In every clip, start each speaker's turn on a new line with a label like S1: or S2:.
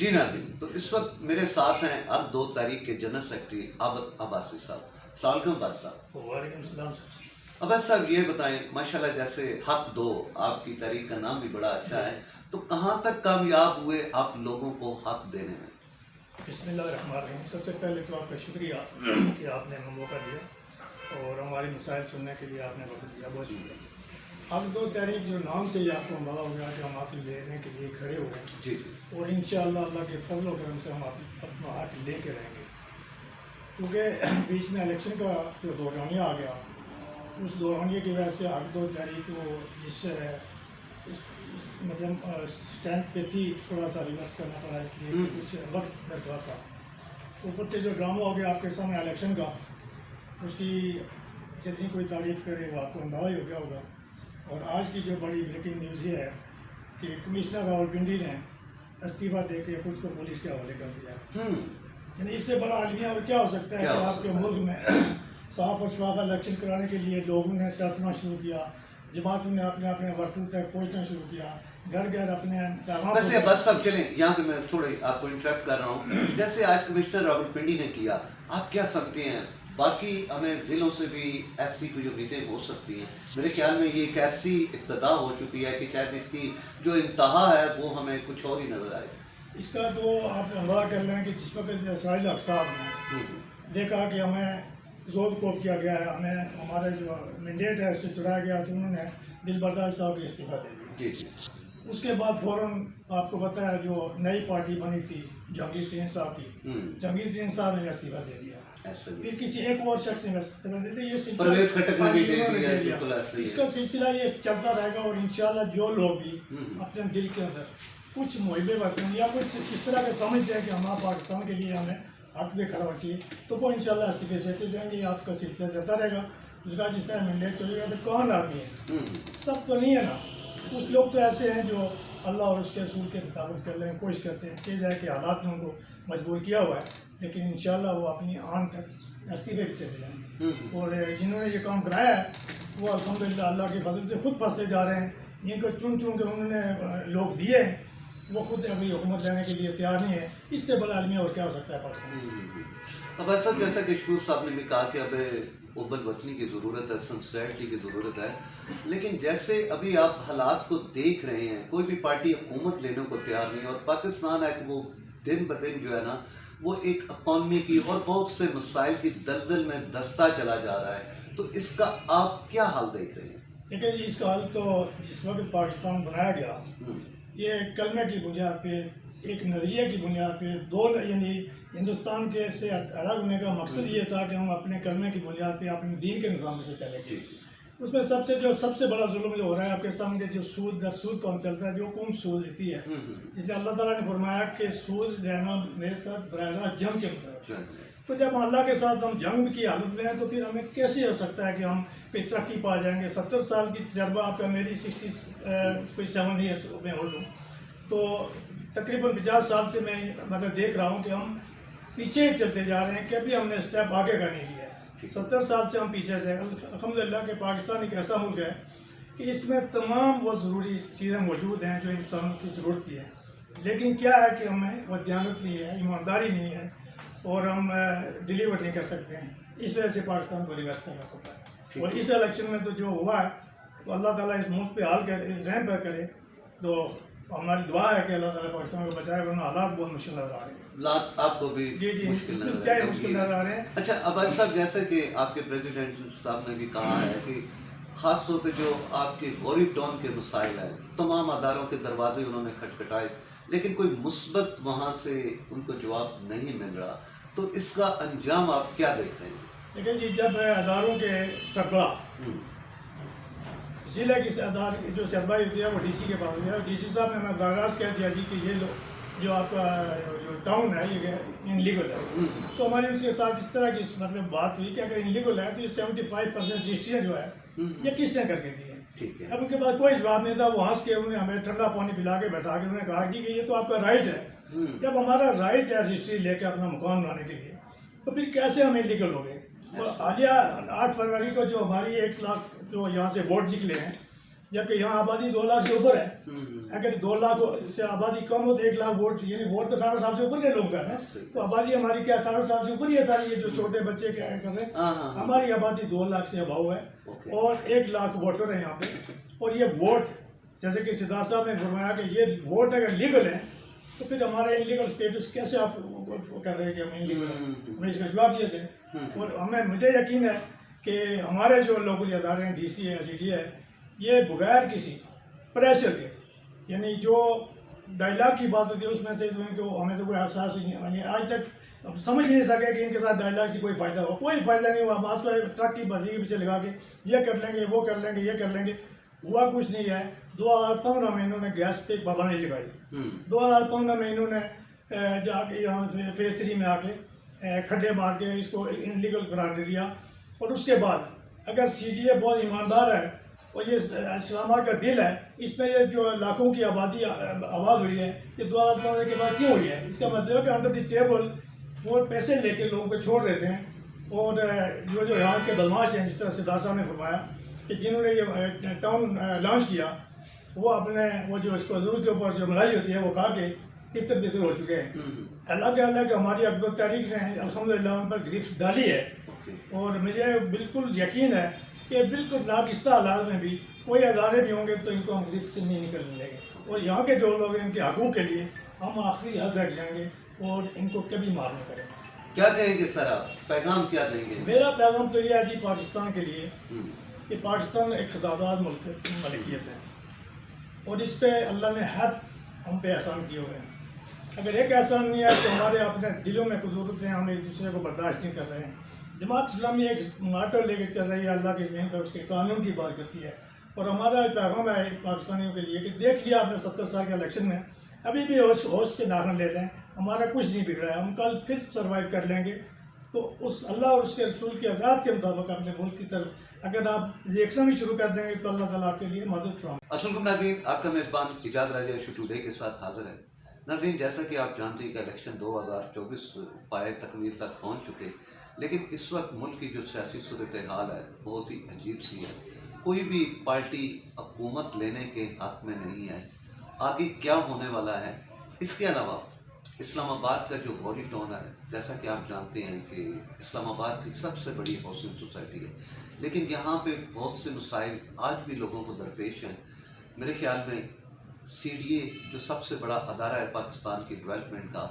S1: جی ناظرین، تو اس وقت میرے ساتھ ہیں اب 2 تاریخ کے جنرل سیکرٹری عابد عباسی صاحب. السلام علیکم عباس صاحب.
S2: وعلیکم السلام سر.
S1: عباس صاحب یہ بتائیں، ماشاءاللہ جیسے حق دو، آپ کی تاریخ کا نام بھی بڑا اچھا ہے، تو کہاں تک کامیاب ہوئے آپ لوگوں کو حق دینے میں؟
S2: بسم اللہ الرحمن الرحیم. سب سے پہلے تو آپ کا شکریہ کہ آپ نے ہمیں موقع دیا اور ہماری مسائل سننے کے لیے آپ نے وقت دیا، بہت شکریہ. اب 2 تاریخ جو نام سے ہی آپ کو اندازہ ہو گیا کہ ہم آپ لینے کے لیے کھڑے ہوئے ہیں.
S1: جی.
S2: اور انشاءاللہ اللہ کے فضل و کرم سے ہم اپنا حق لے کے رہیں گے. کیونکہ بیچ میں الیکشن کا جو دورانیہ آ گیا، اس دورانیے کی وجہ سے اب 2 تاریخ کو جس مطلب اسٹینڈ پہ تھی، تھوڑا سا ریورس کرنا پڑا، اس لیے کہ کچھ وقت درکار تھا. اوپر سے جو ڈرامہ ہو گیا آپ کے سامنے الیکشن کا، اس کی جتنی کوئی تعریف کرے وہ آپ کو اندازہ ہی ہو گیا ہوگا. اور آج کی جو بڑی بریکنگ نیوز یہ ہے کہ کمشنر راولپنڈی نے استعفیٰ دے کے خود کو پولیس کے حوالے کر دیا. یعنی اس سے بڑا عالمیہ اور کیا ہو سکتا ہے کہ آپ کے ملک میں صاف اور شفاف الیکشن کرانے کے لیے لوگوں نے تڑپنا شروع کیا، جماعتوں نے اپنے ورکروں تک پہنچنا شروع کیا، گھر گھر اپنے پیغام.
S1: ویسے بس سب چلیں، یہاں پہ میں تھوڑے آپ کو انٹرپٹ کر رہا ہوں. جیسے آج کمشنر راولپنڈی نے کیا، آپ کیا سمجھتے ہیں باقی ہمیں ضلعوں سے بھی ایسی کوئی امیدیں ہو سکتی ہیں؟ میرے خیال میں یہ ایک ایسی ابتدا ہو چکی ہے کہ شاید اس کی جو انتہا ہے وہ ہمیں کچھ اور ہی نظر آئے.
S2: اس کا تو آپ اندازہ کر لیں کہ جس وقت اسرائیل اقصاب نے دیکھا کہ ہمیں زور کوب کیا گیا ہے، ہمیں ہمارا جو مینڈیٹ ہے اس سے چرایا گیا، تو انہوں نے دل برداشت ہو کے استعفیٰ دے دیا.
S1: جی.
S2: اس کے بعد فوراً آپ کو پتہ ہے جو نئی پارٹی بنی تھی جہانگیر ترین صاحب کی، جہانگیر ترین صاحب نے استعفیٰ دے دیا. پھر کسی ایک اور شخص نے استعفیٰ دے دیا. یہ
S1: پرویز خٹک نے بھی دے دیا.
S2: اس کا سلسلہ یہ چلتا رہے گا. اور انشاءاللہ جو لوگ بھی اپنے دل کے اندر کچھ محبے باتیں یا کچھ اس طرح کے سمجھتے ہیں کہ ہمارا پاکستان کے لیے ہمیں حق بھی کھڑا ہونا چاہیے، تو وہ انشاءاللہ استعفے دیتے جائیں گے. یہ آپ کا سلسلہ چلتا رہے گا. دوسرا جس طرح مینڈیٹ چلے گا تو کون آدمی ہے؟ سب تو نہیں ہے نا. کچھ لوگ تو ایسے ہیں جو اللہ اور اس کے رسول کے مطابق چل رہے ہیں، کوشش کرتے ہیں. چیز ہے کہ حالات نے ان کو مجبور کیا ہوا ہے، لیکن انشاءاللہ وہ اپنی آن تک استعفے بھی چلے جائیں گے. اور جنہوں نے یہ کام کرایا ہے وہ الحمدللہ اللہ کے فضل سے خود پھنستے جا رہے ہیں. جن کو چن چن کے انہوں نے لوگ دیے ہیں وہ خود ابھی حکومت دینے کے لیے تیار نہیں ہے. اس سے بڑا عالمیہ اور کیا ہو سکتا ہے پاکستان.
S1: اب ایسا جیسا کہ شکور صاحب نے بھی کہا کہ اب ابل وطنی کی ضرورت ہے، سنسیئرٹی کی ضرورت ہے، لیکن جیسے ابھی آپ حالات کو دیکھ رہے ہیں، کوئی بھی پارٹی حکومت لینے کو تیار نہیں. اور پاکستان ہے کہ وہ دن بدن جو ہے نا وہ ایک اکانومی کی اور بہت سے مسائل کی دلدل میں دھستا چلا جا رہا ہے. تو اس کا آپ کیا حال دیکھ رہے ہیں؟
S2: دیکھیں اس کا حال تو جس وقت پاکستان بنایا گیا، یہ کلمے کی بنیاد پہ، ایک نظریے کی بنیاد پہ، یعنی ہندوستان کے سے الگ ہونے کا مقصد یہ تھا کہ ہم اپنے کلمے کی بنیاد پہ اپنے دین کے نظام سے چلیں گے. اس میں سب سے بڑا ظلم جو ہو رہا ہے آپ کے سامنے، جو سود در سود کام چلتا ہے، جو قوم سود لیتی ہے، اس لیے اللہ تعالیٰ نے فرمایا کہ سود دینا میرے ساتھ براہ راست جنگ کے مطابق. تو جب اللہ کے ساتھ ہم جنگ کی حالت میں ہیں تو پھر ہمیں کیسے ہو سکتا ہے کہ ہم کوئی ترقی پا جائیں گے؟ 70 سال کی تجربہ آپ کا، میری 67 ایئرس میں ہو لوں تو تقریباً 50 سال سے میں مطلب دیکھ رہا ہوں کہ ہم پیچھے چلتے جا رہے ہیں. کبھی ہم نے اسٹیپ آگے کا نہیں لیا ہے. 70 سال سے ہم پیچھے جائیں. الحمدللہ کہ پاکستان ایک ایسا ملک ہے کہ اس میں تمام وہ ضروری چیزیں موجود ہیں جو انسانوں کی ضرورت کی ہے، لیکن کیا ہے کہ ہمیں وہ دیانت نہیں ہے، ایمانداری نہیں ہے، اور ہم ڈیلیور نہیں کر سکتے ہیں. اس وجہ سے پاکستان کو ریورس کرنا پڑتا ہے. اور اس الیکشن میں تو جو ہوا ہے تو اللہ تعالیٰ اس ملک پہ حال کرے، رحم پر کرے. تو ہماری دعا ہے کہ اللہ تعالیٰ پاکستان کو بچائے، ورنہ حالات بہت مشکل نظر آ رہے ہیں.
S1: آپ کو بھی مشکل
S2: نظر آ رہے ہیں.
S1: اچھا عباس صاحب، جیسے کہ آپ کے پریزیڈنٹ صاحب نے بھی کہا ہے کہ خاص طور پہ جو آپ کے غریب ٹاؤن کے مسائل ہیں، تمام اداروں کے دروازے انہوں نے کھٹکھٹائے، لیکن کوئی مثبت وہاں سے ان کو جواب نہیں مل رہا. تو اس کا انجام آپ کیا دیکھ رہے ہیں؟
S2: دیکھیں جی، جب اداروں کے سربراہ ضلع کی جو سربراہی ہوتی ہے وہ ڈی سی کے پاس گیا. ڈی سی صاحب نے ہمیں براہ راست کہہ دیا جی کہ یہ جو آپ کا جو ٹاؤن ہے یہ انلیگل ہے. تو ہماری اس کے ساتھ اس طرح کی مطلب بات ہوئی کہ اگر انلیگل ہے تو یہ 75% رجسٹریاں جو ہے یہ کس نے کر کے دی ہے. اب ان کے بعد کوئی جواب نہیں تھا. وہ ہنس کے انہوں نے ہمیں ٹھنڈا پانی پلا کے بیٹھا کے انہوں نے کہا جی کہ یہ تو آپ کا رائٹ ہے. جب ہمارا رائٹ ہے رجسٹری لے کے اپنا مکان بنانے کے لیے، تو پھر کیسے ہم انلیگل ہو گئے؟ اور حالیہ 8 فروری کو جو ہماری 1 لاکھ جو یہاں سے ووٹ نکلے ہیں، جبکہ یہاں آبادی 2 لاکھ سے اوپر ہے. اگر 2 لاکھ سے آبادی کم ہو تو 1 لاکھ ووٹ، یعنی ووٹ تو 18 سال سے اوپر کے لوگوں کا ہے نا، تو آبادی ہماری کیا 18 سال سے اوپر ہی ہے ساری، یہ جو چھوٹے بچے کیا کر رہے ہیں، ہماری آبادی 2 لاکھ سے اباؤ ہے اور 1 لاکھ ووٹر ہیں یہاں پہ. اور یہ ووٹ جیسے کہ سدھارتھ صاحب نے فرمایا کہ یہ ووٹ اگر لیگل ہیں تو پھر ہمارا انلیگل اسٹیٹس کیسے آپ کر رہے ہیں کہ ہم انلیگل ہیں؟ ہمیں اس کا جواب دیا جائے. اور مجھے یقین ہے کہ ہمارے جو لوکل ادارے ہیں، ڈی سی ہے، سی ڈی ہے، یہ بغیر کسی پریشر کے، یعنی جو ڈائلاگ کی بات ہوتی ہے اس میں سے ان کو ہمیں تو کوئی احساس ہی نہیں، یعنی آج تک ہم سمجھ نہیں سکے کہ ان کے ساتھ ڈائلاگ سے کوئی فائدہ ہو. کوئی فائدہ نہیں ہوا. بعض کو ٹرک کی بازی کے پیچھے لگا کے یہ کر لیں گے، وہ کر لیں گے، یہ کر لیں گے، ہوا کچھ نہیں ہے. 2015 میں انہوں نے گیس پہ پابندی لگائی. 2015 میں انہوں نے جا کے یہاں فیز 3 میں آ کے کھڈے مار کے اس کو انلیگل قرار دے دیا. اور اس کے بعد اگر سی ڈی اے بہت ایماندار ہے اور یہ اسلام آباد کا دل ہے، اس میں یہ جو لاکھوں کی آبادی آواز ہوئی ہے، یہ 2015 کے بعد کیوں ہوئی ہے؟ اس کا مطلب ہے کہ انڈر دی ٹیبل وہ پیسے لے کے لوگوں کو چھوڑ دیتے ہیں. اور جو یہاں کے بدماش ہیں، جس طرح سدھارتھ صاحب نے فرمایا کہ جنہوں نے یہ ٹاؤن لانچ کیا، وہ اپنے وہ جو اس کو حضور کے اوپر جو ملائی ہوتی ہے وہ کھا کے تتر بتر ہو چکے ہیں. اللہ کہ ہماری عبد التحریک نے الحمدللہ ان پر گرفت ڈالی ہے. اور مجھے بالکل یقین ہے کہ بالکل ناقصہ حالات میں بھی کوئی ادارے بھی ہوں گے تو ان کو ہم گرفت سے نہیں نکلنے دیں گے. اور یہاں کے جو لوگ ہیں ان کے حقوق کے لیے ہم آخری حد تک جائیں گے اور ان کو کبھی معاف نہیں کریں گے.
S1: کیا کہیں گے سر آپ، پیغام کیا دیں گے؟
S2: میرا پیغام تو یہ ہے جی پاکستان کے لیے کہ پاکستان ایک خداداد ملکیت ہے اور اس پہ اللہ نے حد ہم پہ احسان کیے ہوئے ہیں. اگر ایک احسان نہیں ہے تو ہمارے اپنے دلوں میں قدرت ہیں، ہم ایک دوسرے کو برداشت نہیں کر رہے ہیں. جماعت اسلامی ایک ماٹو لے کے چل رہی ہے، اللہ کے زمین پر اس کے قانون کی بات کرتی ہے. اور ہمارا پیغام ہے پاکستانیوں کے لیے کہ دیکھ لیا آپ نے 70 سال کے الیکشن میں، ابھی بھی ہوش کے ناخن لے لیں، ہمارا کچھ نہیں بگڑا ہے، ہم کل پھر سروائیو کر لیں گے. تو اس اللہ اور اس کے رسول کی اذاعت کے مطابق اپنے ملک کی طرف اگر آپ دیکھنا بھی شروع کر دیں گے تو اللہ تعالیٰ آپ کے لیے مدد فراہم.
S1: السلام ناظرین، آپ کا میزبان اجاز راجہ ایشو ٹوڈے کے ساتھ حاضر ہے. ناظرین، جیسا کہ آپ جانتے ہیں کہ الیکشن 2024 پائے تکمیل تک پہنچ چکے، لیکن اس وقت ملک کی جو سیاسی صورتحال ہے بہت ہی عجیب سی ہے. کوئی بھی پارٹی حکومت لینے کے حق میں نہیں ہے. آگے کیا ہونے والا ہے؟ اس کے علاوہ اسلام آباد کا جو غوری ٹاؤن ہے، جیسا کہ آپ جانتے ہیں کہ اسلام آباد کی سب سے بڑی ہاؤسنگ سوسائٹی ہے، لیکن یہاں پہ بہت سے مسائل آج بھی لوگوں کو درپیش ہیں. میرے خیال میں سی ڈی اے جو سب سے بڑا ادارہ ہے پاکستان کی ڈیولپمنٹ کا،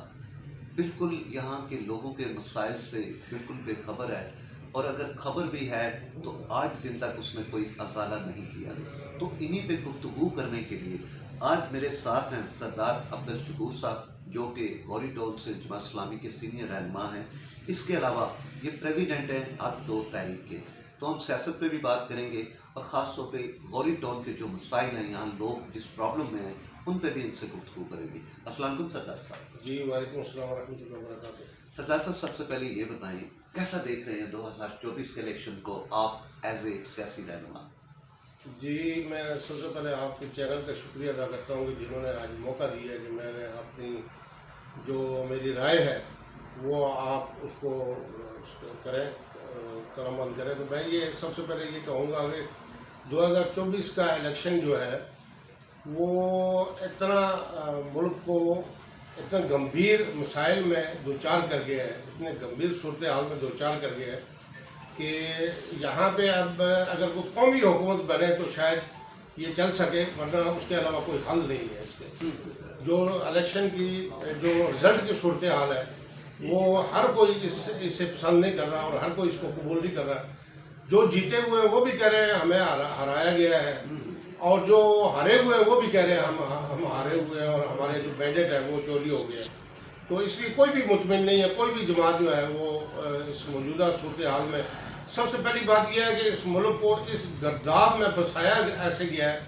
S1: بالکل یہاں کے لوگوں کے مسائل سے بالکل بے خبر ہے. اور اگر خبر بھی ہے تو آج دن تک اس نے کوئی ازالہ نہیں کیا. تو انہی پہ گفتگو کرنے کے لیے آج میرے ساتھ ہیں سردار عبدالشکور صاحب، جو کہ غوری ٹاؤن سے جماعت اسلامی کے سینئر رہنما ہیں. اس کے علاوہ یہ پریزیڈنٹ ہیں حق 2 تحریک کے. تو ہم سیاست پہ بھی بات کریں گے اور خاص طور پہ غوری ٹاؤن کے جو مسائل ہیں، یہاں لوگ جس پرابلم میں ہیں ان پہ بھی ان سے گفتگو کریں گے. السلام علیکم سردار صاحب.
S3: جی وعلیکم السلام ورحمۃ اللہ وبرکاتہ.
S1: سردار صاحب، سب سے پہلے یہ بتائیں کیسا دیکھ رہے ہیں 2024 کے الیکشن کو آپ ایز اے سیاسی رہنما؟
S3: جی میں سب سے پہلے آپ کے چینل کا شکریہ ادا کرتا ہوں کہ جنہوں نے آج موقع دیا ہے کہ میں نے اپنی جو میری رائے ہے وہ آپ اس کو کریں، کرم بند کریں. تو میں یہ سب سے پہلے یہ کہوں گا کہ 2024 کا الیکشن جو ہے وہ اتنا ملک کو اتنا گمبھیر مسائل میں دوچار کر گیا ہے، اتنے گمبھیر صورتحال میں دوچار کر گیا ہے کہ یہاں پہ اب اگر کوئی قومی حکومت بنے تو شاید یہ چل سکے، ورنہ اس کے علاوہ کوئی حل نہیں ہے. اس کے جو الیکشن کی جو رزلٹ کی صورتحال ہے وہ ہر کوئی اس سے پسند نہیں کر رہا اور ہر کوئی اس کو قبول نہیں کر رہا. جو جیتے ہوئے ہیں وہ بھی کہہ رہے ہیں ہمیں ہرایا گیا ہے، اور جو ہارے ہوئے ہیں وہ بھی کہہ رہے ہیں ہم ہارے ہوئے ہیں اور ہمارے جو مینڈیٹ ہے وہ چوری ہو گیا. تو اس لیے کوئی بھی مطمئن نہیں ہے. کوئی بھی جماعت جو ہے وہ اس موجودہ صورتحال میں سب سے پہلی بات یہ ہے کہ اس ملک کو اس گرداب میں پھنسایا ایسے گیا ہے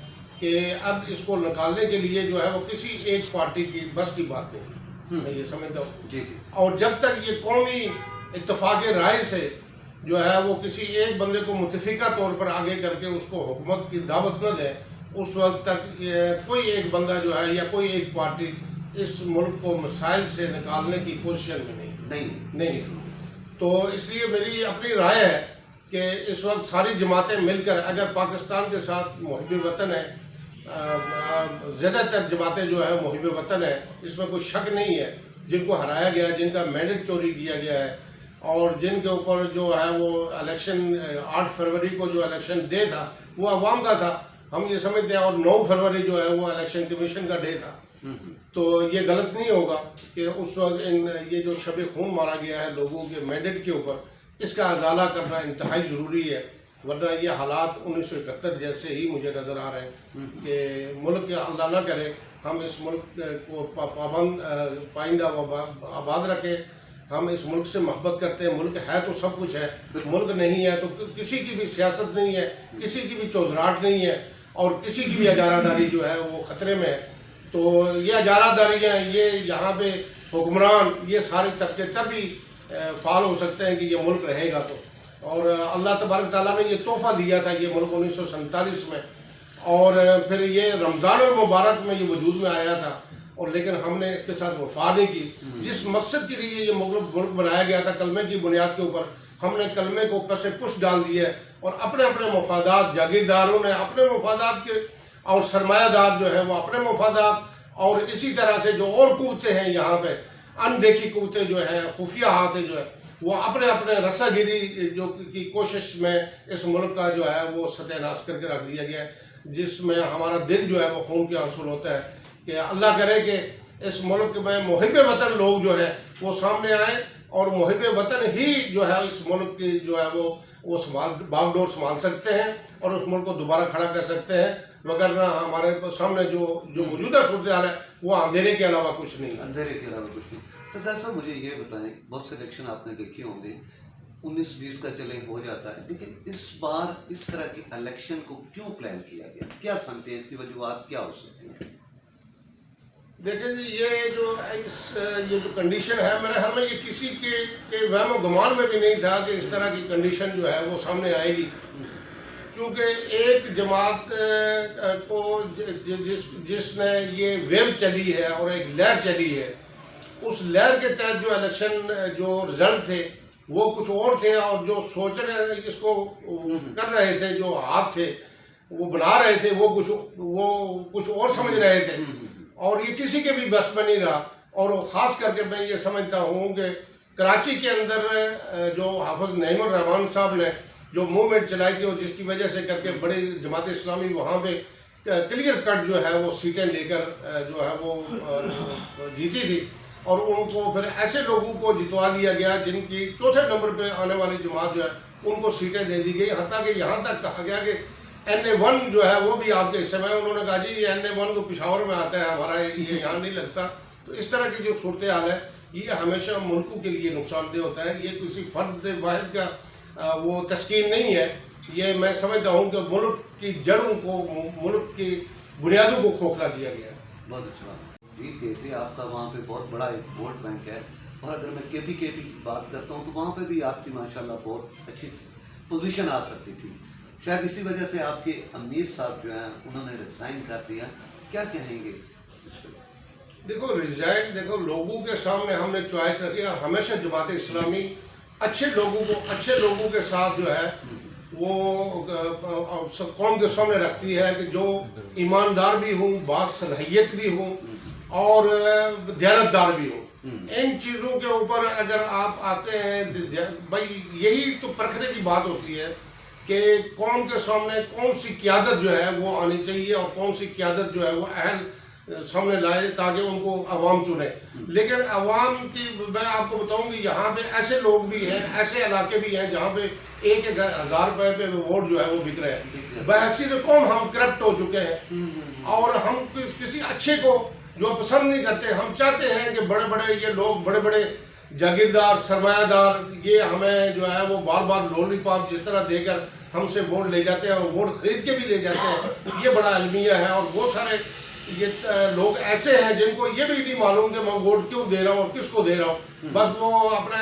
S3: کہ اب اس کو نکالنے کے لیے جو ہے وہ کسی ایک پارٹی کی بس کی بات نہیں. میں یہ سمجھتا ہوں
S1: جی.
S3: اور جب تک یہ قومی اتفاق رائے سے جو ہے وہ کسی ایک بندے کو متفقہ طور پر آگے کر کے اس کو حکومت کی دعوت نہ دیں، اس وقت تک کوئی ایک بندہ جو ہے یا کوئی ایک پارٹی اس ملک کو مسائل سے نکالنے کی پوزیشن میں نہیں. تو اس لیے میری اپنی رائے ہے کہ اس وقت ساری جماعتیں مل کر اگر پاکستان کے ساتھ محب وطن ہیں زیادہ تر جماعتیں جو ہے محب وطن ہیں، اس میں کوئی شک نہیں ہے، جن کو ہرایا گیا ہے، جن کا مینڈیٹ چوری کیا گیا ہے، اور جن کے اوپر جو ہے وہ الیکشن 8 فروری کو جو الیکشن ڈے تھا وہ عوام کا تھا، ہم یہ سمجھتے ہیں، اور 9 فروری جو ہے وہ الیکشن کمیشن کا ڈے تھا. تو یہ غلط نہیں ہوگا کہ اس وقت یہ جو شب خون مارا گیا ہے لوگوں کے مینڈیٹ کے اوپر، اس کا ازالہ کرنا انتہائی ضروری ہے، ورنہ یہ حالات 1971 جیسے ہی مجھے نظر آ رہے ہیں کہ ملک اللہ نہ کرے ہم اس ملک کو پائندہ و آباد رکھیں. ہم اس ملک سے محبت کرتے ہیں، ملک ہے تو سب کچھ ہے، ملک نہیں ہے تو کسی کی بھی سیاست نہیں ہے، کسی کی بھی چودراہٹ نہیں ہے، اور کسی کی بھی اجارہ داری جو ہے وہ خطرے میں ہے. تو یہ اجارہ داریاں، یہ یہاں پہ حکمران، یہ سارے طبقے تب ہی فعال ہو سکتے ہیں کہ یہ ملک رہے گا. تو اور اللہ تبارک تعالیٰ نے یہ تحفہ دیا تھا یہ ملک 1947 میں، اور پھر یہ رمضان المبارک میں یہ وجود میں آیا تھا، اور لیکن ہم نے اس کے ساتھ وفا نہیں کی. جس مقصد کے لیے یہ ملک بنایا گیا تھا کلمے کی بنیاد کے اوپر، ہم نے کلمے کو پس پش ڈال دیا ہے، اور اپنے اپنے مفادات، جاگیرداروں نے اپنے مفادات کے، اور سرمایہ دار جو ہیں وہ اپنے مفادات، اور اسی طرح سے جو اور قوتیں ہیں یہاں پہ، اندیکھی قوتیں جو ہیں، خفیہ ہاتھیں جو ہے، وہ اپنے اپنے رسا گیری جو کی کوشش میں اس ملک کا جو ہے وہ ستیہ ناش کر کے رکھ دیا گیا ہے، جس میں ہمارا دل جو ہے وہ خون کے آنسو ہوتا ہے کہ اللہ کرے کہ اس ملک میں محب وطن لوگ جو ہیں وہ سامنے آئیں، اور محب وطن ہی جو ہے اس ملک کی جو ہے وہ باغ ڈور سنبھال سکتے ہیں، اور اس ملک کو دوبارہ کھڑا کر سکتے ہیں. وگرنہ ہمارے سامنے جو موجودہ صورتحال ہے وہ اندھیرے کے علاوہ کچھ نہیں ہے.
S1: اندھیرے کے علاوہ کچھ نہیں. تو صاحب مجھے یہ بتائیں، بہت سے الیکشن آپ نے دیکھے ہوں گے، 19-20 کا چلے ہو جاتا ہے، لیکن اس بار اس طرح کے الیکشن کو کیوں پلان کیا گیا؟ کیا سمجھتے ہیں اس کی وجوہات کیا ہو سکتی ہیں؟
S3: دیکھیں جی، یہ جو کنڈیشن ہے، میرے خیال میں یہ کسی کے وہم و گمان میں بھی نہیں تھا کہ اس طرح کی کنڈیشن جو ہے وہ سامنے آئے گی. چونکہ ایک جماعت کو جس نے یہ ویو چلی ہے اور ایک لہر چلی ہے، اس لہر کے تحت جو الیکشن جو رزلٹ تھے وہ کچھ اور تھے، اور جو سوچ رہے اس کو کر رہے تھے، جو ہاتھ تھے وہ بنا رہے تھے، وہ کچھ اور سمجھ رہے تھے، اور یہ کسی کے بھی بس میں نہیں رہا. اور خاص کر کے میں یہ سمجھتا ہوں کہ کراچی کے اندر جو حافظ نعیم الرحمان صاحب نے جو موومنٹ چلائی تھی، اور جس کی وجہ سے کر کے بڑی جماعت اسلامی وہاں پہ کلیئر کٹ جو ہے وہ سیٹیں لے کر جو ہے وہ جیتی تھی، اور ان کو پھر ایسے لوگوں کو جتوا دیا گیا جن کی چوتھے نمبر پہ آنے والی جماعت جو ہے ان کو سیٹیں دے دی گئی. حتیٰ کہ یہاں تک کہا گیا کہ NA1 جو ہے وہ بھی آپ کے حصے میں، انہوں نے کہا جی یہ NA1 تو پشاور میں آتا ہے، ہمارا یہ یہاں نہیں لگتا. تو اس طرح کی جو صورتحال ہے یہ ہمیشہ ملکوں کے لیے نقصان دہ ہوتا ہے. یہ کسی فرد واحد کا وہ تسکین نہیں ہے. یہ میں سمجھتا ہوں کہ ملک کی جڑوں کو، ملک کی بنیادوں کو کھوکھلا دیا گیا ہے.
S1: بہت اچھا جیت گئے تھے. آپ کا وہاں پہ بہت بڑا ایک ووٹ بینک ہے، اور اگر میں کے پی کی بات کرتا ہوں تو وہاں پہ بھی آپ کی ماشاءاللہ بہت اچھی پوزیشن آ سکتی تھی. شاید اسی وجہ سے آپ کے امیر صاحب جو ہیں انہوں نے ریزائن کر دیا. کیا کہیں گے اس پہ؟
S3: دیکھو لوگوں کے سامنے ہم نے چوائس رکھی ہے. ہمیشہ جماعت اسلامی اچھے لوگوں کے ساتھ جو ہے وہ قوم کے سامنے رکھتی ہے کہ جو ایماندار بھی ہوں، باصلاحیت بھی ہوں، اور دیانتدار بھی ہوں. ان چیزوں کے اوپر اگر آپ آتے ہیں بھائی، یہی تو پرکھنے کی بات ہوتی ہے کہ قوم کے سامنے کون سی قیادت جو ہے وہ آنی چاہیے، اور کون سی قیادت جو ہے وہ اہل سامنے لائے تاکہ ان کو عوام چنے. لیکن عوام کی میں آپ کو بتاؤں کہ یہاں پہ ایسے لوگ بھی ہیں، ایسے علاقے بھی ہیں جہاں پہ 1,000 روپے پہ ووٹ جو ہے وہ بک رہے ہیں. بحیثیت قوم ہم کرپٹ ہو چکے ہیں، اور ہم کسی اچھے کو جو پسند نہیں کرتے. ہم چاہتے ہیں کہ بڑے بڑے یہ لوگ، بڑے بڑے جاگیردار، سرمایہ دار، یہ ہمیں جو ہے وہ بار بار لولی پاپ جس طرح دے کر ہم سے ووٹ لے جاتے ہیں، اور ووٹ خرید کے بھی لے جاتے ہیں. یہ بڑا المیہ ہے. اور بہت سارے یہ لوگ ایسے ہیں جن کو یہ بھی نہیں معلوم کہ میں ووٹ کیوں دے رہا ہوں اور کس کو دے رہا ہوں. بس وہ اپنے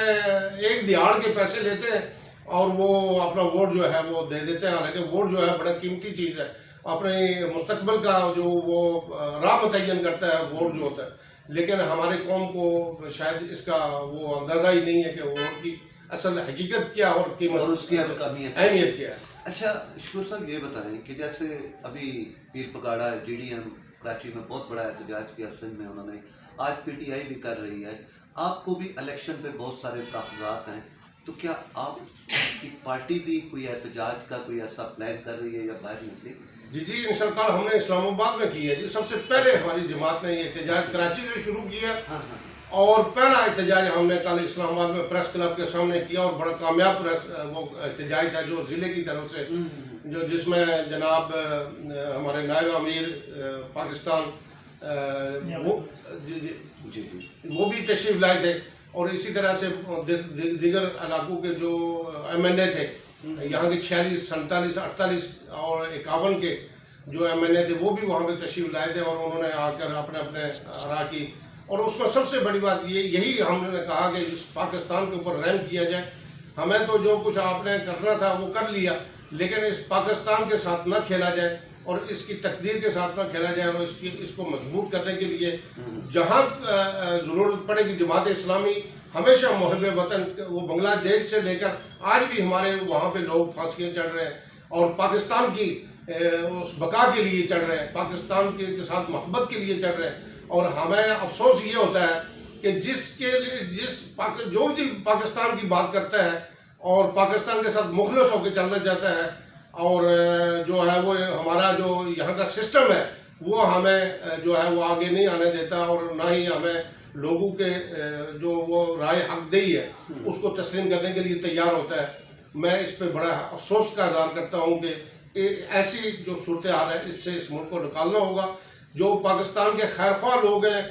S3: ایک دہاڑ کے پیسے لیتے ہیں اور وہ اپنا ووٹ جو ہے وہ دے دیتے ہیں. حالانکہ ووٹ جو ہے بڑا قیمتی چیز ہے، اپنے مستقبل کا جو وہ راہ متعین کرتا ہے ووٹ جو ہوتا ہے. لیکن ہماری قوم کو شاید اس کا وہ اندازہ ہی نہیں ہے کہ ووٹ کی اصل حقیقت کیا اور قیمت،
S1: اور اس کی
S3: اہمیت کیا ہے.
S1: اچھا شکور صاحب یہ بتائیں کہ جیسے ابھی پیر پگاڑا GDM کراچی میں بہت بڑا احتجاج کیا سندھ میں انہوں نے، آج PTI بھی کر رہی ہے، آپ کو بھی الیکشن پہ بہت سارے تحفظات ہیں، تو کیا آپ کی پارٹی بھی کوئی احتجاج کا کوئی ایسا پلان کر رہی ہے یا باہر نکلی؟
S3: جی انشاءاللہ ہم نے اسلام آباد میں کی ہے جی. سب سے پہلے ہماری جماعت نے یہ احتجاج کراچی سے شروع کیا اور پہلا احتجاج ہم نے کل اسلام آباد میں پریس کلب کے سامنے کیا اور بڑا کامیاب وہ احتجاج تھا جو ضلع کی طرف سے، جس میں جناب ہمارے نائب امیر پاکستان وہ بھی تشریف لائے تھے، اور اسی طرح سے دیگر علاقوں کے جو MNA تھے، یہاں کے 46 47 48 اور 51 کے جو MNA تھے وہ بھی وہاں پہ تشریف لائے تھے، اور انہوں نے آ کر اپنے آرا کی. اور اس میں سب سے بڑی بات یہی ہم نے کہا کہ اس پاکستان کے اوپر رحم کیا جائے. ہمیں تو جو کچھ آپ نے کرنا تھا وہ کر لیا، لیکن اس پاکستان کے ساتھ نہ کھیلا جائے اور اس کی تقدیر کے ساتھ نہ کھیلا جائے، اور اس کو مضبوط کرنے کے لیے جہاں ضرورت پڑے گی جماعت اسلامی ہمیشہ محب وطن، وہ بنگلہ دیش سے لے کر آج بھی ہمارے وہاں پہ لوگ پھانسیاں چڑھ رہے ہیں اور پاکستان کی اس بقا کے لیے چڑھ رہے ہیں، پاکستان کے ساتھ محبت کے لیے چڑھ رہے ہیں. اور ہمیں افسوس یہ ہوتا ہے کہ جو بھی پاکستان کی بات کرتا ہے اور پاکستان کے ساتھ مخلص ہو کے چلنا چاہتا ہے، اور جو ہے وہ ہمارا جو یہاں کا سسٹم ہے وہ ہمیں جو ہے وہ آگے نہیں آنے دیتا، اور نہ ہی ہمیں لوگوں کے جو وہ رائے حق دہی ہے اس کو تسلیم کرنے کے لیے تیار ہوتا ہے. میں اس پہ بڑا افسوس کا اظہار کرتا ہوں کہ ایسی جو صورتحال ہے اس سے اس ملک کو نکالنا ہوگا. جو پاکستان کے خیرخواہ لوگ ہیں،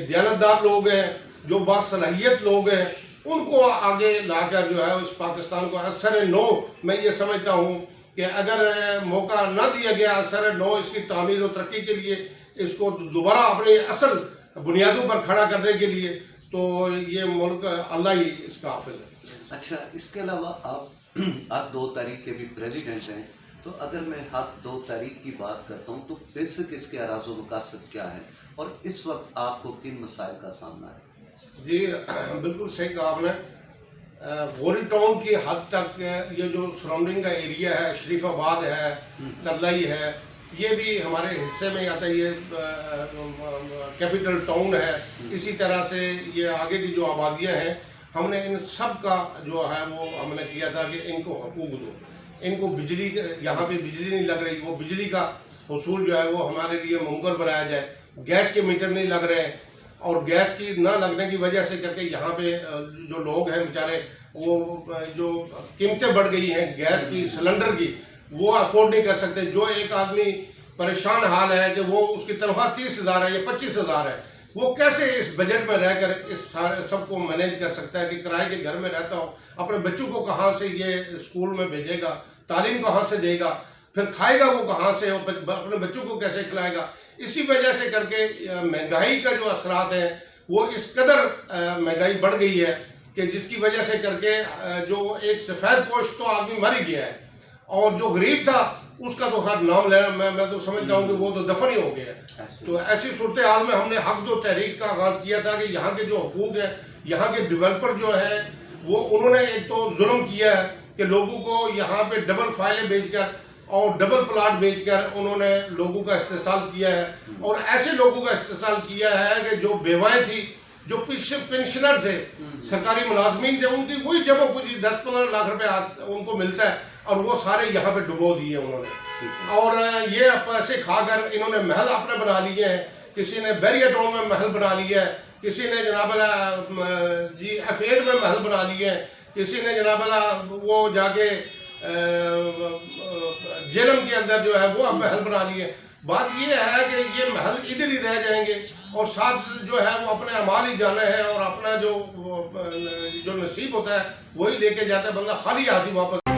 S3: دیانتدار لوگ ہیں، جو باصلاحیت لوگ ہیں، ان کو آگے لا کر جو ہے اس پاکستان کو اثر نو، میں یہ سمجھتا ہوں کہ اگر موقع نہ دیا گیا اثر نو اس کی تعمیر و ترقی کے لیے، اس کو دوبارہ اپنے اصل بنیادوں پر کھڑا کرنے کے لیے، تو یہ ملک اللہ ہی اس کا حافظ ہے.
S1: اچھا اس کے علاوہ آپ 2 تاریخ کے بھی پریزیڈنٹ ہیں، تو اگر میں حق 2 تاریخ کی بات کرتا ہوں تو بیسک اس کے اراض و مقاصد کیا ہے اور اس وقت آپ کو کن مسائل کا سامنا ہے؟
S3: جی بالکل صحیح کہا آپ نے. غوری ٹاؤن کی حد تک یہ جو سراؤنڈنگ کا ایریا ہے، شریف آباد ہے، ترلائی ہے، یہ بھی ہمارے حصے میں آتا ہے، یہ کیپٹل ٹاؤن ہے. اسی طرح سے یہ آگے کی جو آبادیاں ہیں، ہم نے ان سب کا جو ہے وہ ہم نے کیا تھا کہ ان کو حقوق دو. ان کو بجلی، یہاں پہ بجلی نہیں لگ رہی، وہ بجلی کا حصول جو ہے وہ ہمارے لیے ممکن بنایا جائے. گیس کے میٹر نہیں لگ رہے ہیں، اور گیس کی نہ لگنے کی وجہ سے کر کے یہاں پہ جو لوگ ہیں بیچارے، وہ جو قیمتیں بڑھ گئی ہیں گیس کی، سلنڈر کی، وہ افورڈ نہیں کر سکتے. جو ایک آدمی پریشان حال ہے کہ وہ اس کی تنخواہ 30,000 ہے یا 25,000 ہے، وہ کیسے اس بجٹ میں رہ کر اس سارے سب کو مینیج کر سکتا ہے کہ کرائے کے گھر میں رہتا ہو، اپنے بچوں کو کہاں سے یہ اسکول میں بھیجے گا، تعلیم کہاں سے دے گا، پھر کھائے گا وہ کہاں سے، اپنے بچوں کو کیسے کھلائے گا. اسی وجہ سے کر کے مہنگائی کا جو اثرات ہیں وہ اس قدر مہنگائی بڑھ گئی ہے کہ جس کی وجہ سے کر کے جو ایک سفید پوش تو آدمی مر ہی گیا ہے، اور جو غریب تھا اس کا تو خیر نام لینا میں تو سمجھتا ہوں کہ وہ تو دفن ہی ہو گیا. تو ایسی صورتحال میں ہم نے حق 2 تحریک کا آغاز کیا تھا کہ یہاں کے جو حقوق ہیں، یہاں کے ڈیولپر جو ہیں، وہ انہوں نے ایک تو ظلم کیا ہے کہ لوگوں کو یہاں پہ ڈبل فائلیں بیچ کر اور ڈبل پلاٹ بیچ کر انہوں نے لوگوں کا استحصال کیا ہے، اور ایسے لوگوں کا استحصال کیا ہے کہ جو بیوائیں تھی، جو پینشنر تھے، سرکاری ملازمین تھے، ان کی وہی جمع پوجی 10-15 لاکھ روپے ان کو ملتا ہے، اور وہ سارے یہاں پہ ڈبو دیے انہوں نے. اور یہ پیسے کھا کر انہوں نے محل اپنے بنا لیے ہیں. کسی نے بیریا ٹاؤن میں محل بنا لیا ہے، کسی نے جناب جی F8 میں محل بنا لیے ہیں، کسی نے جناب وہ جا کے جیلم کے اندر جو ہے وہ محل بنا لیے. بات یہ ہے کہ یہ محل ادھر ہی رہ جائیں گے، اور ساتھ جو ہے وہ اپنے اعمال ہی جانے ہیں، اور اپنا جو نصیب ہوتا ہے وہی لے کے جاتا ہے، بندہ خالی ہاتھ ہی واپس